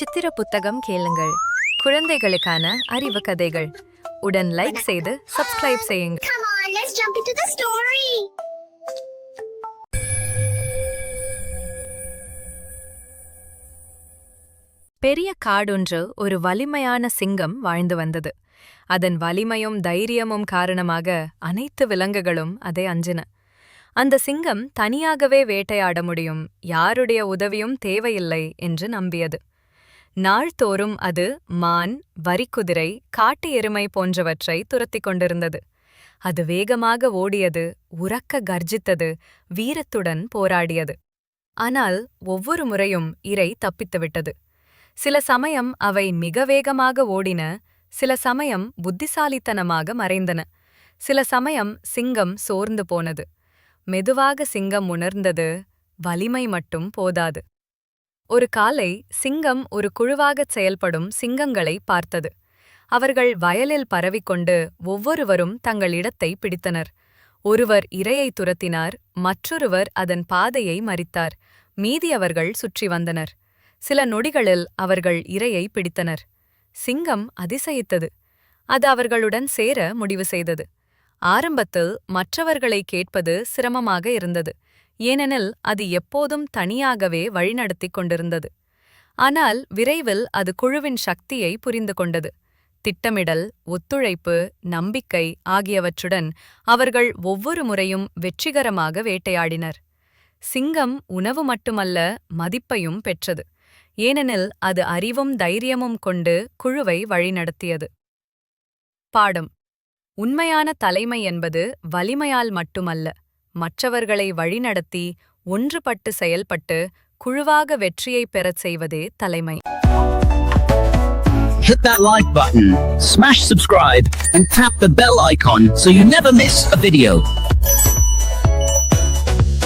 சித்திர புத்தகம் கேளுங்கள். குழந்தைகளுக்கான அறிவு கதைகள். உடன் லைக் செய்து சப்ஸ்கிரைப் செய்யுங்கள். Come on, let's jump into the story. பெரிய காடொன்று ஒரு வலிமையான சிங்கம் வாழ்ந்து வந்தது. அதன் வலிமையும் தைரியமும் காரணமாக அனைத்து விலங்குகளும் அதை அஞ்சின. அந்த சிங்கம் தனியாகவே வேட்டையாட முடியும், யாருடைய உதவியும் தேவையில்லை என்று நம்பியது. நாள்தோறும் அது மான், வரிக்குதிரை, காட்டு எருமை போன்றவற்றை துரத்திக் கொண்டிருந்தது. அது வேகமாக ஓடியது, உரக்க கர்ஜித்தது, வீரத்துடன் போராடியது. ஆனால் ஒவ்வொரு முறையும் இரை தப்பித்துவிட்டது. சில சமயம் அவை மிக வேகமாக ஓடின, சில சமயம் புத்திசாலித்தனமாக மறைந்தன, சில சமயம் சிங்கம் சோர்ந்து போனது. மெதுவாக சிங்கம் உணர்ந்தது, வலிமை மட்டும் போதாது. ஒரு காலை சிங்கம் ஒரு குழுவாகச் செயல்படும் சிங்கங்களை பார்த்தது. அவர்கள் வயலில் பரவிக்கொண்டு ஒவ்வொருவரும் தங்கள் இடத்தை பிடித்தனர். ஒருவர் இரையை துரத்தினார், மற்றொருவர் அதன் பாதையை மறித்தார், மீதியவர்கள் சுற்றி வந்தனர். சில நொடிகளில் அவர்கள் இரையை பிடித்தனர். சிங்கம் அதிசயித்தது. அது அவர்களுடன் சேர முடிவு செய்தது. ஆரம்பத்தில் மற்றவர்களை கேட்பது சிரமமாக இருந்தது, ஏனெனில் அது எப்போதும் தனியாகவே வழிநடத்திக் கொண்டிருந்தது. ஆனால் விரைவில் அது குழுவின் சக்தியை புரிந்து கொண்டது. திட்டமிடல், ஒத்துழைப்பு, நம்பிக்கை ஆகியவற்றுடன் அவர்கள் ஒவ்வொரு முறையும் வெற்றிகரமாக வேட்டையாடினர். சிங்கம் உணவு மட்டுமல்ல, மதிப்பையும் பெற்றது, ஏனெனில் அது அறிவும் தைரியமும் கொண்டு குழுவை வழிநடத்தியது. பாடம்: உண்மையான தலைமை என்பது வலிமையால் மட்டுமல்ல, மற்றவர்களை வழிநடத்தி ஒன்றுபட்டு செயல்பட்டு குழுவாக வெற்றியைப் பெறச் செய்வதே தலைமை. Hit that like button, smash subscribe, and tap the bell icon so you never miss a video.